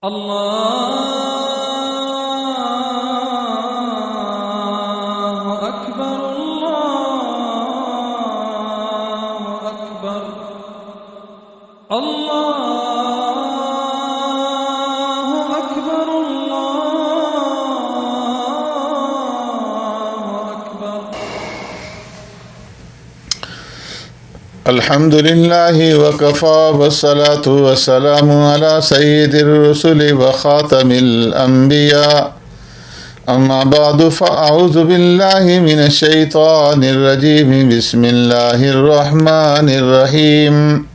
الله أكبر الله أكبر الله أكبر الله أكبر. الحمد لله وكفى والصلاة والسلام على سيد الرسل وخاتم الأنبياء أما بعد فأعوذ بالله من الشيطان الرجيم بسم الله الرحمن الرحيم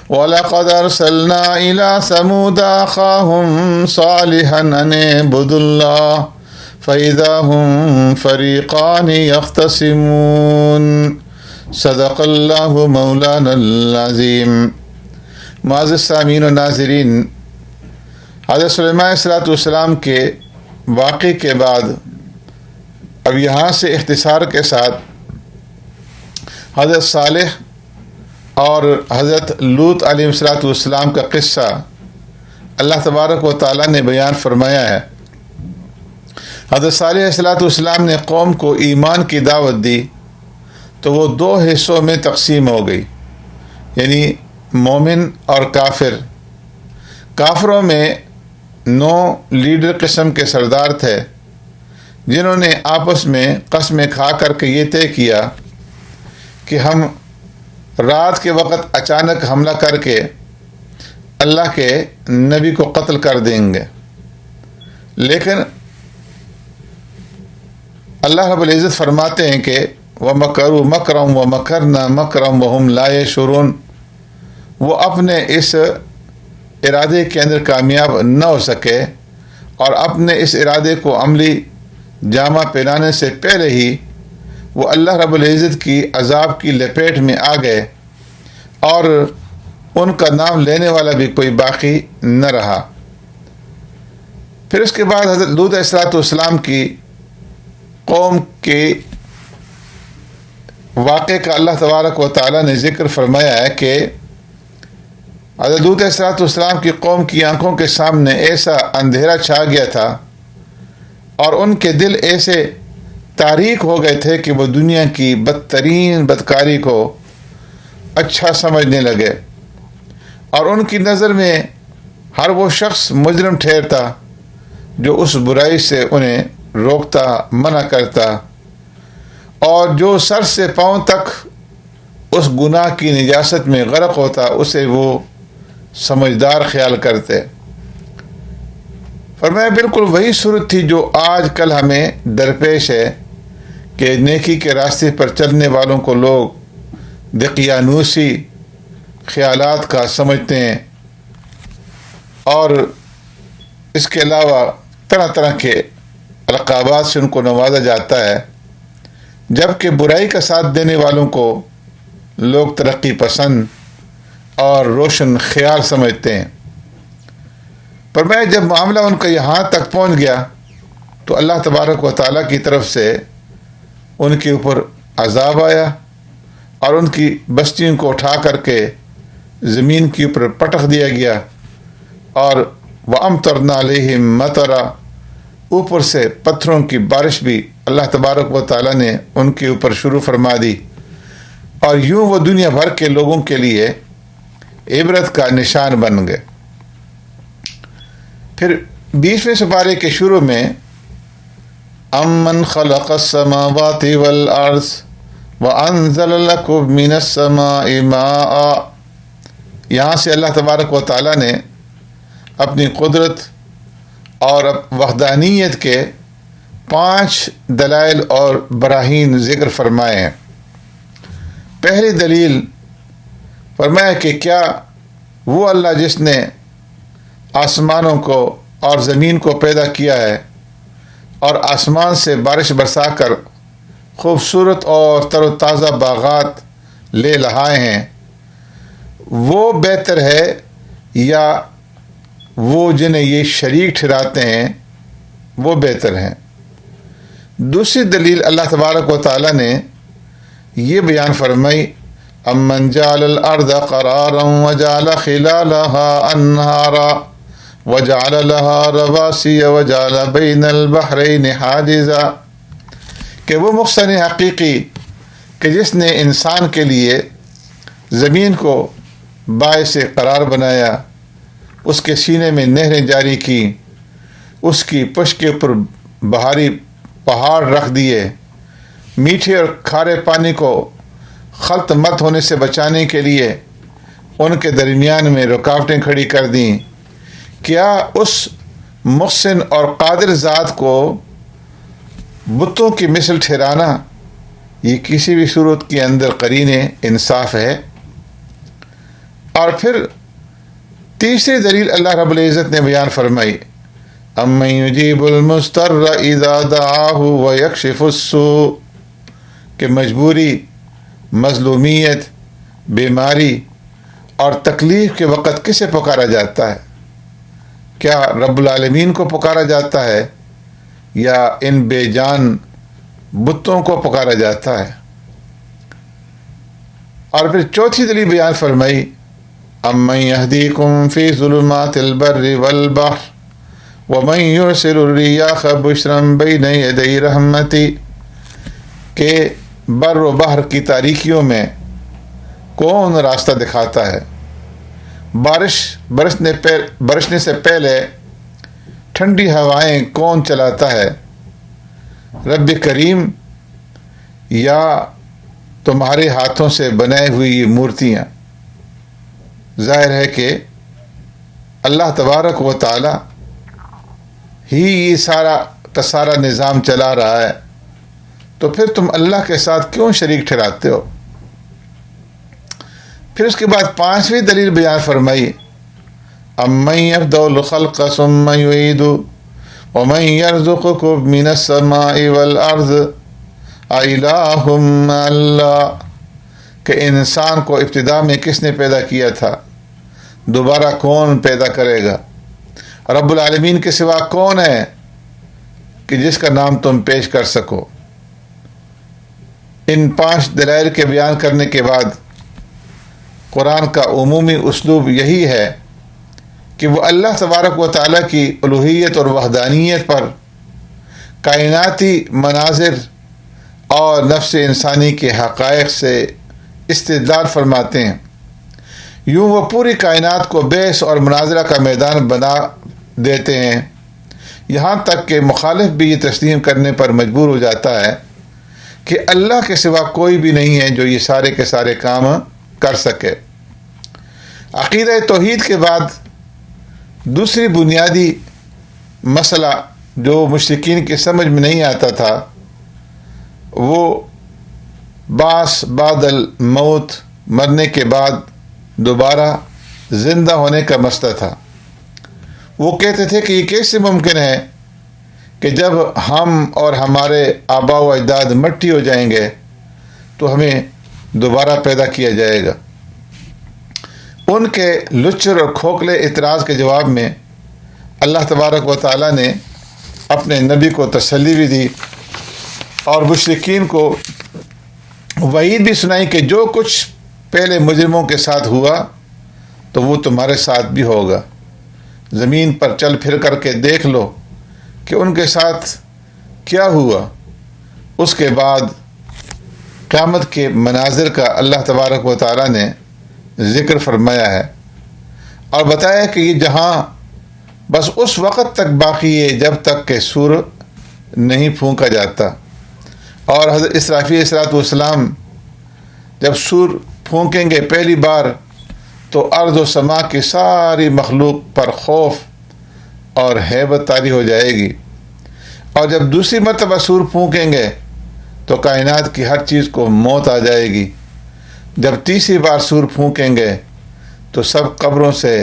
ولقد أرسلنا إلى ثمود أخاهم صالحا أن اعبدوا الله فإذا هم فريقان يختصمون صدق اللہ مولانا العظیم. معزز سامعین و ناظرین، حضرت سلیمان علیہ السلام کے واقعے کے بعد اب یہاں سے اختصار کے ساتھ حضرت صالح اور حضرت لوط علیہ السلام کا قصہ اللہ تبارک و تعالیٰ نے بیان فرمایا ہے. حضرت صالح علیہ السلام نے قوم کو ایمان کی دعوت دی تو وہ دو حصوں میں تقسیم ہو گئی، یعنی مومن اور کافر. کافروں میں 9 لیڈر قسم کے سردار تھے جنہوں نے آپس میں قسمیں کھا کر کے یہ طے کیا کہ ہم رات کے وقت اچانک حملہ کر کے اللہ کے نبی کو قتل کر دیں گے. لیکن اللہ رب العزت فرماتے ہیں کہ وَمَكَرُوا مَكْرًا وَمَكَرْنَا مَكْرًا وَهُمْ لَا يَشْعُرُونَ. وہ اپنے اس ارادے کے اندر کامیاب نہ ہو سکے اور اپنے اس ارادے کو عملی جامہ پہنانے سے پہلے ہی وہ اللہ رب العزت کی عذاب کی لپیٹ میں آ گئے اور ان کا نام لینے والا بھی کوئی باقی نہ رہا. پھر اس کے بعد حضرت لوط علیہ السلام کی قوم کے واقعے کا اللہ تبارک و تعالیٰ نے ذکر فرمایا ہے کہ حضرت لوط علیہ السلام کی قوم کی آنکھوں کے سامنے ایسا اندھیرا چھا گیا تھا اور ان کے دل ایسے تاریک ہو گئے تھے کہ وہ دنیا کی بدترین بدکاری کو اچھا سمجھنے لگے اور ان کی نظر میں ہر وہ شخص مجرم ٹھہرتا جو اس برائی سے انہیں روکتا، منع کرتا اور جو سر سے پاؤں تک اس گناہ کی نجاست میں غرق ہوتا اسے وہ سمجھدار خیال کرتے. فرمایا بالکل وہی صورت تھی جو آج کل ہمیں درپیش ہے کہ نیکی کے راستے پر چلنے والوں کو لوگ دقیانوسی خیالات کا سمجھتے ہیں اور اس کے علاوہ طرح طرح کے القابات سے ان کو نوازا جاتا ہے، جبکہ برائی کا ساتھ دینے والوں کو لوگ ترقی پسند اور روشن خیال سمجھتے ہیں. پر میں جب معاملہ ان کا یہاں تک پہنچ گیا تو اللہ تبارک و تعالیٰ کی طرف سے ان کے اوپر عذاب آیا اور ان کی بستیوں کو اٹھا کر کے زمین کے اوپر پٹخ دیا گیا اور وَأَمْطَرْنَا عَلَيْهِمْ مَطَرًا، اوپر سے پتھروں کی بارش بھی اللہ تبارک و تعالیٰ نے ان کے اوپر شروع فرما دی اور یوں وہ دنیا بھر کے لوگوں کے لیے عبرت کا نشان بن گئے. پھر 20ویں سپارے کے شروع میں امن خلق السماوات والارض وانزل لكم من السماء ماء، یہاں سے اللہ تبارک و تعالیٰ نے اپنی قدرت اور وحدانیت کے 5 دلائل اور براہین ذکر فرمائے ہیں. پہلی دلیل فرمایا کہ کیا وہ اللہ جس نے آسمانوں کو اور زمین کو پیدا کیا ہے اور آسمان سے بارش برسا کر خوبصورت اور تر و تازہ باغات لے لہائے ہیں، وہ بہتر ہے یا وہ جنہیں یہ شریک ٹھہراتے ہیں وہ بہتر ہیں؟ دوسری دلیل اللہ تبارک و تعالیٰ نے یہ بیان فرمائی امن جعل الارض قرارا وجعل خلالها انہارا وجعل لها رواسي وجعل بين البحرين حاجزا، کہ وہ محسن حقیقی کہ جس نے انسان کے لیے زمین کو باعث قرار بنایا، اس کے سینے میں نہریں جاری کی، اس کی پشت کے اوپر بہاری پہاڑ رکھ دیے، میٹھے اور کھارے پانی کو خلط مت ہونے سے بچانے کے لیے ان کے درمیان میں رکاوٹیں کھڑی کر دیں۔ کیا اس محسن اور قادر ذات کو بتوں کی مثل ٹھہرانا یہ کسی بھی صورت کے اندر قرین انصاف ہے؟ اور پھر تیسری دلیل اللہ رب العزت نے بیان فرمائی، امن یجیب المضطر اذا دعاہ ویکشف السوء، کہ مجبوری، مظلومیت، بیماری اور تکلیف کے وقت کسے پکارا جاتا ہے؟ کیا رب العالمین کو پکارا جاتا ہے یا ان بے جان بتوں کو پکارا جاتا ہے؟ اور پھر چوتھی دلیل بیان فرمائی، امن یہدیکم فی ظلمات البر والبحر ومن یرسل الریاح بشرا بین یدی رحمتی، کہ بر و بحر کی تاریکیوں میں کون راستہ دکھاتا ہے؟ بارش برسنے سے پہلے ٹھنڈی ہوائیں کون چلاتا ہے؟ رب کریم یا تمہارے ہاتھوں سے بنائے ہوئی یہ مورتیاں؟ ظاہر ہے کہ اللہ تبارک و تعالی ہی یہ سارا کا سارا نظام چلا رہا ہے، تو پھر تم اللہ کے ساتھ کیوں شریک ٹھہراتے ہو؟ پھر اس کے بعد پانچویں دلیل بیان فرمائی، امن یبدأ الخلق ثم یعید ومن یرزقکم من السماء والارض االہ مع اللہ، کہ انسان کو ابتدا میں کس نے پیدا کیا تھا، دوبارہ کون پیدا کرے گا؟ رب العالمین کے سوا کون ہے کہ جس کا نام تم پیش کر سکو؟ ان پانچ دلائل کے بیان کرنے کے بعد قرآن کا عمومی اسلوب یہی ہے کہ وہ اللہ تبارک و تعالیٰ کی الوہیت اور وحدانیت پر کائناتی مناظر اور نفس انسانی کے حقائق سے استدلال فرماتے ہیں۔ یوں وہ پوری کائنات کو بحث اور مناظرہ کا میدان بنا دیتے ہیں، یہاں تک کہ مخالف بھی یہ تسلیم کرنے پر مجبور ہو جاتا ہے کہ اللہ کے سوا کوئی بھی نہیں ہے جو یہ سارے کے سارے کام کر سکے۔ عقیدہ توحید کے بعد دوسری بنیادی مسئلہ جو مشرکین کی سمجھ میں نہیں آتا تھا وہ بعث بعد الموت، مرنے کے بعد دوبارہ زندہ ہونے کا مسئلہ تھا۔ وہ کہتے تھے کہ یہ کیسے ممکن ہے کہ جب ہم اور ہمارے آباء و اجداد مٹی ہو جائیں گے تو ہمیں دوبارہ پیدا کیا جائے گا۔ ان کے لچر اور کھوکھلے اعتراض کے جواب میں اللہ تبارک و تعالیٰ نے اپنے نبی کو تسلی بھی دی اور مشرکین کو وعید بھی سنائی کہ جو کچھ پہلے مجرموں کے ساتھ ہوا تو وہ تمہارے ساتھ بھی ہوگا۔ زمین پر چل پھر کر کے دیکھ لو کہ ان کے ساتھ کیا ہوا۔ اس کے بعد قیامت کے مناظر کا اللہ تبارک و تعالیٰ نے ذکر فرمایا ہے اور بتایا کہ یہ جہاں بس اس وقت تک باقی ہے جب تک کہ سور نہیں پھونکا جاتا، اور حضرت اسرافیل علیہ السلام جب سور پھونکیں گے پہلی بار تو ارض و سما کی ساری مخلوق پر خوف اور ہیبت طاری ہو جائے گی، اور جب دوسری مرتبہ سور پھونکیں گے تو کائنات کی ہر چیز کو موت آ جائے گی، جب تیسری بار سور پھونکیں گے تو سب قبروں سے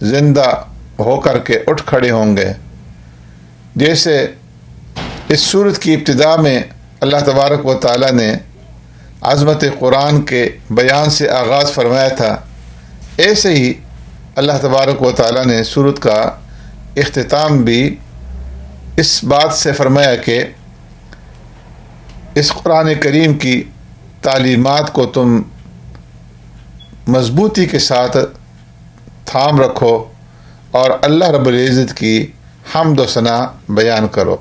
زندہ ہو کر کے اٹھ کھڑے ہوں گے۔ جیسے اس سورت کی ابتدا میں اللہ تبارک و تعالیٰ نے عظمت قرآن کے بیان سے آغاز فرمایا تھا، ایسے ہی اللہ تبارک و تعالیٰ نے سورت کا اختتام بھی اس بات سے فرمایا کہ اس قرآن کریم کی تعلیمات کو تم مضبوطی کے ساتھ تھام رکھو اور اللہ رب العزت کی حمد و ثنا بیان کرو۔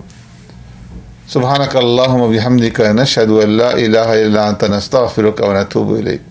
سبحانک اللہم و بحمدک نشہد ان لا الہ الا انت نستغفرک و نتوب الیک۔